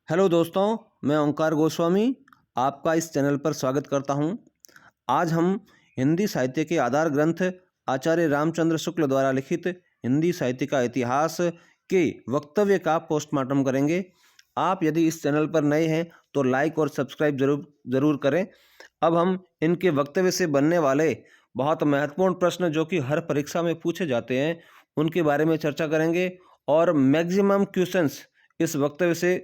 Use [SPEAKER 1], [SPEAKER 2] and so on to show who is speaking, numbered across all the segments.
[SPEAKER 1] Hello दोस्तों, मैं ओंकार गोस्वामी आपका इस चैनल पर स्वागत करता हूं। आज हम हिंदी साहित्य के आधार ग्रंथ आचार्य रामचंद्र शुक्ल द्वारा लिखित हिंदी साहित्य का इतिहास के वक्तव्य का पोस्टमार्टम करेंगे। आप यदि इस चैनल पर नए हैं तो लाइक और सब्सक्राइब जरूर करें। अब हम इनके वक्तव्य से बनने वाले बहुत महत्वपूर्ण प्रश्न जो कि हर परीक्षा में पूछे जाते हैं उनके बारे में चर्चा करेंगे और मैक्सिमम क्वेश्चंस इस वक्तव्य से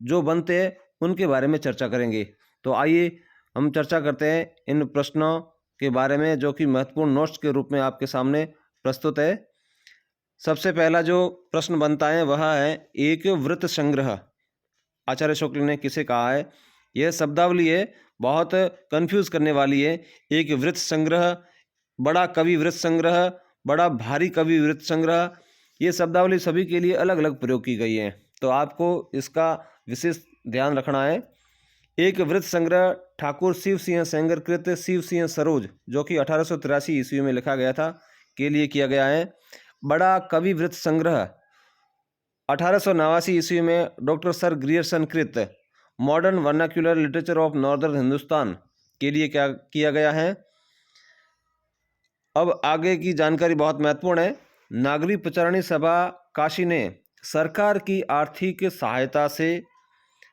[SPEAKER 1] जो बनते हैं उनके बारे में चर्चा करेंगे। तो आइए हम चर्चा करते हैं इन प्रश्नों के बारे में जो कि महत्वपूर्ण नोट्स के रूप में आपके सामने प्रस्तुत है। सबसे पहला जो प्रश्न बनता है वह है एक वृत्त संग्रह आचार्य शुक्ल ने किसे कहा है। यह शब्दावली है, बहुत कंफ्यूज करने वाली है। एक वृत्त संग्रह, बड़ा कवि वृत्त संग्रह, बड़ा भारी कवि वृत्त संग्रह, ये शब्दावली सभी के लिए अलग अलग प्रयोग की गई है, तो आपको इसका विशेष ध्यान रखना है। एक वृत्त संग्रह ठाकुर शिव सिंह सेंगर कृत शिव सिंह सरोज जो कि 1883 ईस्वी में लिखा गया था के लिए किया गया है। बड़ा कवि वृत्त संग्रह 1889 ईस्वी में डॉक्टर सर ग्रियर्सन कृत modern vernacular literature of northern Hindustan के लिए क्या किया गया है। अब आगे की जानकारी बहुत महत्वपूर्ण है। नागरिक प्रचारणी सभा काशी ने सरकार की आर्थिक सहायता से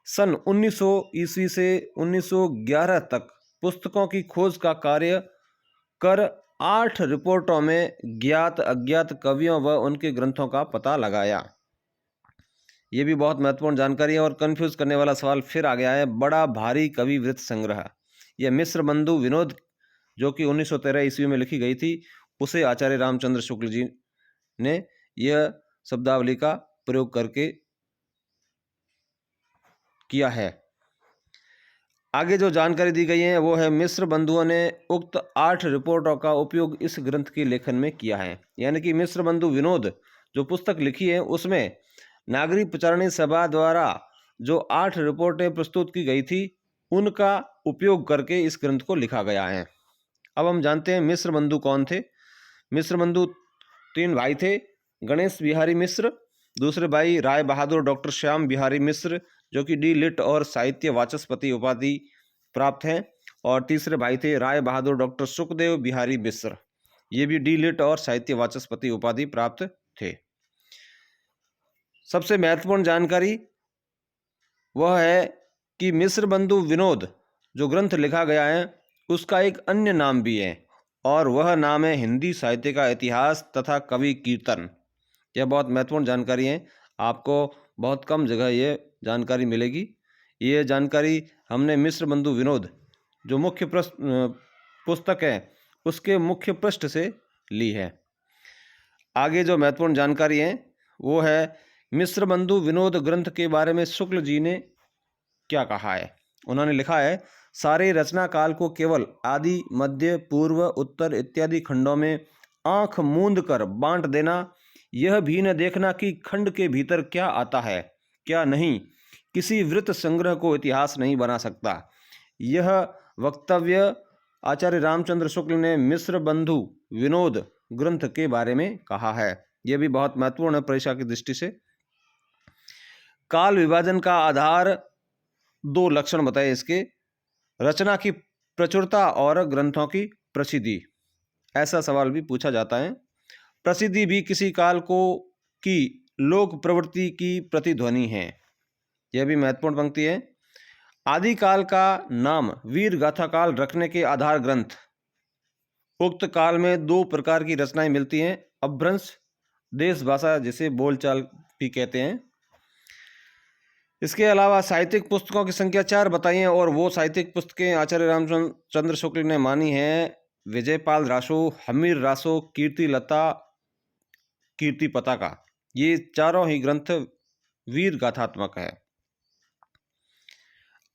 [SPEAKER 1] सन 1900 ईस्वी से 1911 तक पुस्तकों की खोज का कार्य कर 8 रिपोर्टों में ज्ञात अज्ञात कवियों व उनके ग्रंथों का पता लगाया। ये भी बहुत महत्वपूर्ण जानकारी है और कंफ्यूज करने वाला सवाल फिर आ गया है। बड़ा भारी कवि वृत्त संग्रह, यह मिस्र बंधु विनोद जो कि 1913 ईस्वी में लिखी गई थी, उसे आचार्य रामचंद्र शुक्ल जी ने यह शब्दावली का प्रयोग करके किया है। आगे जो जानकारी दी गई है वो है मिस्र बंधुओं ने उक्त 8 रिपोर्टों का उपयोग इस ग्रंथ के लेखन में किया है। यानी कि मिस्र बंधु विनोद जो पुस्तक लिखी है उसमें नागरिक प्रचारणी सभा द्वारा जो 8 रिपोर्टें प्रस्तुत की गई थी उनका उपयोग करके इस ग्रंथ को लिखा गया है। अब हम जानते हैं मिस्र बंधु कौन थे। मिस्र बंधु 3 भाई थे, गणेश बिहारी मिश्र, दूसरे भाई राय बहादुर डॉक्टर श्याम बिहारी मिश्र जो कि डी लिट और साहित्य वाचस्पति उपाधि प्राप्त हैं, और तीसरे भाई थे राय बहादुर डॉक्टर सुखदेव बिहारी मिश्र, ये भी डी लिट और साहित्य वाचस्पति उपाधि प्राप्त थे। सबसे महत्वपूर्ण जानकारी वह है कि मिस्र बंधु विनोद जो ग्रंथ लिखा गया है उसका एक अन्य नाम भी है और वह नाम है हिंदी साहित्य का इतिहास तथा कवि कीर्तन। यह बहुत महत्वपूर्ण जानकारी है, आपको बहुत कम जगह ये जानकारी मिलेगी। ये जानकारी हमने मिस्र बंधु विनोद जो मुख्य पुस्तक है उसके मुख्य पृष्ठ से ली है। आगे जो महत्वपूर्ण जानकारी है वो है मिस्र बंधु विनोद ग्रंथ के बारे में शुक्ल जी ने क्या कहा है। उन्होंने लिखा है, सारे रचना काल को केवल आदि मध्य पूर्व उत्तर इत्यादि खंडों में आंख मूंद कर बांट देना, यह भी न देखना कि खंड के भीतर क्या आता है क्या नहीं, किसी वृत्त संग्रह को इतिहास नहीं बना सकता। यह वक्तव्य आचार्य रामचंद्र शुक्ल ने मिस्र बंधु विनोद ग्रंथ के बारे में कहा है। यह भी बहुत महत्वपूर्ण है परीक्षा की दृष्टि से। काल विभाजन का आधार 2 लक्षण बताए इसके, रचना की प्रचुरता और ग्रंथों की प्रसिद्धि। ऐसा सवाल भी पूछा जाता है। प्रसिद्धि भी किसी काल को की लोक प्रवृत्ति की प्रतिध्वनि है। यह भी महत्वपूर्ण पंक्ति है। आदिकाल का नाम वीर गाथा काल रखने के आधार ग्रंथ। उक्त काल में 2 प्रकार की रचनाएं मिलती हैं, अपभ्रंश देश भाषा जिसे बोलचाल भी कहते हैं। इसके अलावा साहित्यिक पुस्तकों की संख्या 4 बताई है और वो साहित्यिक पुस्तकें आचार्य रामचंद्र शुक्ल ने मानी है विजयपाल रासो, हमीर रासो, कीर्ति लता, कीर्ति पताका। ये चारों ही ग्रंथ वीर गाथात्मक है।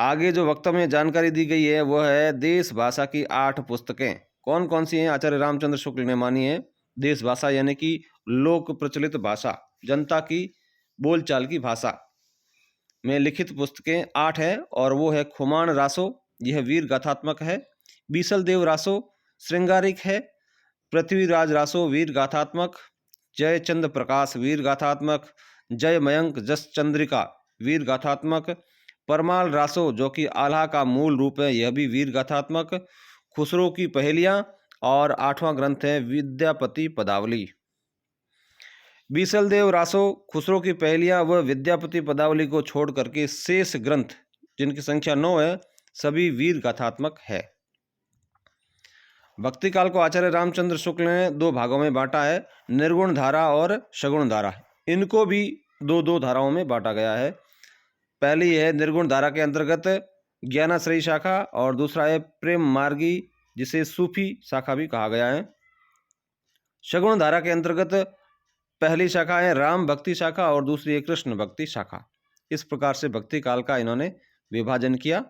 [SPEAKER 1] आगे जो वक्तव्य में जानकारी दी गई है वह है देश भाषा की 8 पुस्तकें। कौन कौन सी हैं आचार्य रामचंद्र शुक्ल ने मानी है। देश भाषा यानी कि लोक प्रचलित भाषा, जनता की बोलचाल की भाषा में लिखित पुस्तकें 8 है और वो है खुमान रासो, यह वीर गाथात्मक है। बीसल देव रासो श्रृंगारिक है। पृथ्वीराज रासो वीर गाथात्मक। जयचंद प्रकाश वीर गाथात्मक। जय मयंक जस चंद्रिका वीर गाथात्मक। परमाल रासो जो कि आल्हा का मूल रूप है, यह भी वीर गाथात्मक। खुसरो की पहेलियाँ और 8वां ग्रंथ है विद्यापति पदावली। बीसलदेव रासो, खुसरो की पहेलियाँ व विद्यापति पदावली को छोड़ करके शेष ग्रंथ, जिनकी संख्या 9 है, सभी वीर गाथात्मक है। भक्ति काल को आचार्य रामचंद्र शुक्ल ने 2 भागों में बांटा है, निर्गुण धारा और सगुण धारा। इनको भी 2-2 धाराओं में बांटा गया है। पहली है निर्गुण धारा के अंतर्गत ज्ञानाश्रयी शाखा और दूसरा है प्रेम मार्गी, जिसे सूफी शाखा भी कहा गया है। सगुण धारा के अंतर्गत पहली शाखा है राम भक्ति शाखा और दूसरी है कृष्ण भक्ति शाखा। इस प्रकार से भक्ति काल का इन्होंने विभाजन किया।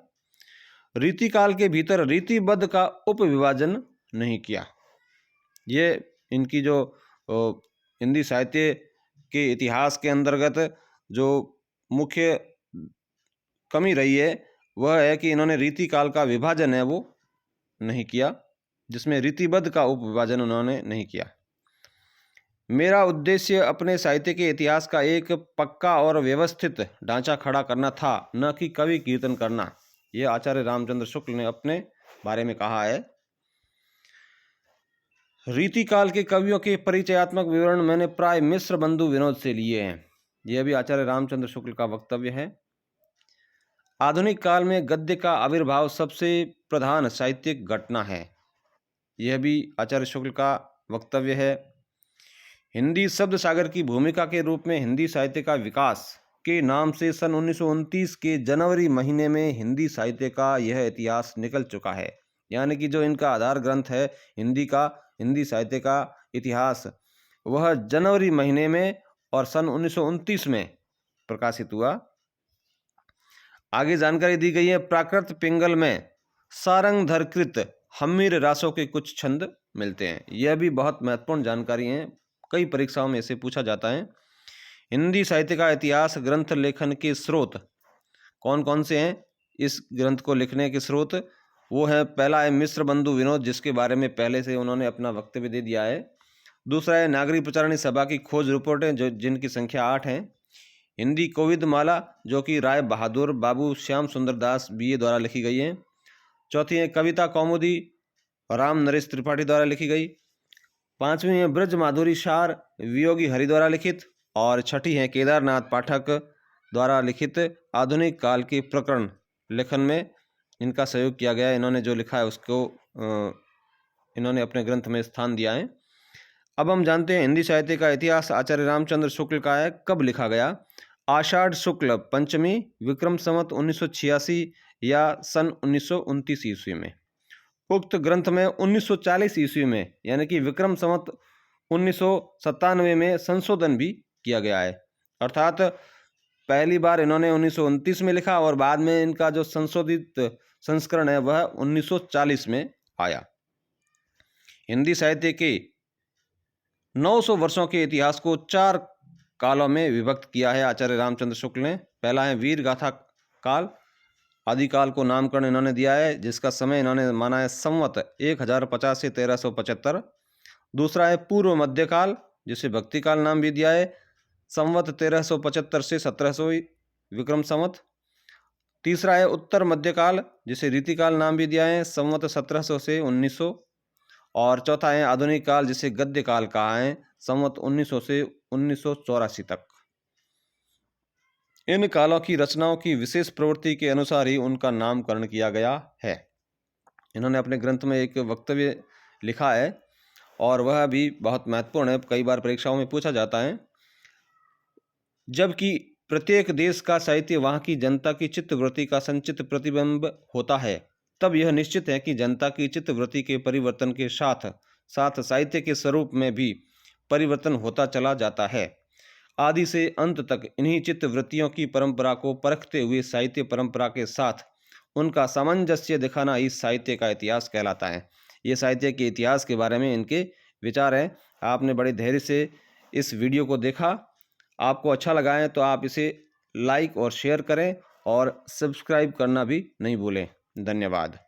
[SPEAKER 1] रीति काल के भीतर रीतिबद्ध का उपविभाजन नहीं किया। ये इनकी जो हिंदी साहित्य के इतिहास के अंतर्गत जो मुख्य कमी रही है वह है कि इन्होंने रीति काल का विभाजन है वो नहीं किया, जिसमें रीतिबद्ध का उपविभाजन उन्होंने नहीं किया। मेरा उद्देश्य अपने साहित्य के इतिहास का एक पक्का और व्यवस्थित ढांचा खड़ा करना था, न कि कवि कीर्तन करना। यह आचार्य रामचंद्र शुक्ल ने अपने बारे में कहा है। रीतिकाल के कवियों के परिचयात्मक विवरण मैंने प्राय मिश्र बंधु विनोद से लिए हैं। यह भी आचार्य रामचंद्र शुक्ल का वक्तव्य है। आधुनिक काल में गद्य का आविर्भाव सबसे प्रधान साहित्यिक घटना है। यह भी आचार्य शुक्ल का वक्तव्य है। हिंदी शब्द सागर की भूमिका के रूप में हिंदी साहित्य का विकास के नाम से सन 1929 के जनवरी महीने में हिंदी साहित्य का यह इतिहास निकल चुका है। यानी कि जो इनका आधार ग्रंथ है हिंदी साहित्य का इतिहास, वह जनवरी महीने में और सन 1929 में प्रकाशित हुआ। आगे जानकारी दी गई है। प्राकृत पिंगल में सारंग धरकृत हम्मीर रासों के कुछ छंद मिलते हैं। यह भी बहुत महत्वपूर्ण जानकारी है, कई परीक्षाओं में इसे पूछा जाता है। हिंदी साहित्य का इतिहास ग्रंथ लेखन के स्रोत कौन कौन से हैं? इस ग्रंथ को लिखने के स्रोत वो है, पहला है मिश्र बंधु विनोद, जिसके बारे में पहले से उन्होंने अपना वक्तव्य दे दिया है। दूसरा है नागरिक प्रचारणी सभा की खोज रिपोर्टें, जो जिनकी संख्या 8 है। हिंदी कोविद माला, जो कि राय बहादुर बाबू श्याम सुंदर दास BA द्वारा लिखी गई है। चौथी है कविता कौमुदी, राम नरेश त्रिपाठी द्वारा लिखी गई। पांचवी है ब्रज माधुरी सार, वियोगी हरि द्वारा लिखित। और छठी है केदारनाथ पाठक द्वारा लिखित। आधुनिक काल के प्रकरण लेखन में इनका सहयोग किया गया। इन्होंने जो लिखा है उसको इन्होंने अपने ग्रंथ में स्थान दिया है। अब हम जानते हैं हिंदी साहित्य का इतिहास आचार्य रामचंद्र शुक्ल का है। कब लिखा गया? आषाढ़ शुक्ल पंचमी विक्रम संवत 1986 या सन 1929 ईस्वी में। उक्त ग्रंथ में 1940 ईस्वी में यानी कि विक्रम संवत 1997 में संशोधन भी किया गया है। अर्थात पहली बार इन्होंने 1929 में लिखा और बाद में इनका जो संशोधित संस्करण है वह 1940 में आया। हिंदी साहित्य के 900 वर्षों के इतिहास को 4 कालों में विभक्त किया है आचार्य रामचंद्र शुक्ल ने। पहला है वीर गाथा काल, आदिकाल को नामकरण इन्होंने दिया है, जिसका समय इन्होंने माना है संवत 1050 से 1375। दूसरा है पूर्व मध्यकाल, जिसे भक्ति काल नाम भी दिया है, संवत 1375 से 1700 विक्रम संवत। तीसरा है उत्तर मध्यकाल, जिसे रीतिकाल नाम भी दिया है, संवत 1700 से 1900। और चौथा है आधुनिक काल, जिसे गद्य काल कहा है, संवत 1900 से 1984 तक। इन कालों की रचनाओं की विशेष प्रवृत्ति के अनुसार ही उनका नामकरण किया गया है। इन्होंने अपने ग्रंथ में एक वक्तव्य लिखा है और वह भी बहुत महत्वपूर्ण है, कई बार परीक्षाओं में पूछा जाता है। जबकि प्रत्येक देश का साहित्य वहाँ की जनता की चित्तवृत्ति का संचित प्रतिबिंब होता है, तब यह निश्चित है कि जनता की चित्तवृत्ति के परिवर्तन के साथ साथ साहित्य के स्वरूप में भी परिवर्तन होता चला जाता है। आदि से अंत तक इन्हीं चित्तवृत्तियों की परंपरा को परखते हुए साहित्य परंपरा के साथ उनका सामंजस्य दिखाना ही साहित्य का इतिहास कहलाता है। ये साहित्य के इतिहास के बारे में इनके विचार हैं। आपने बड़े धैर्य से इस वीडियो को देखा। आपको अच्छा लगा है तो आप इसे लाइक और शेयर करें और सब्सक्राइब करना भी नहीं भूलें। धन्यवाद।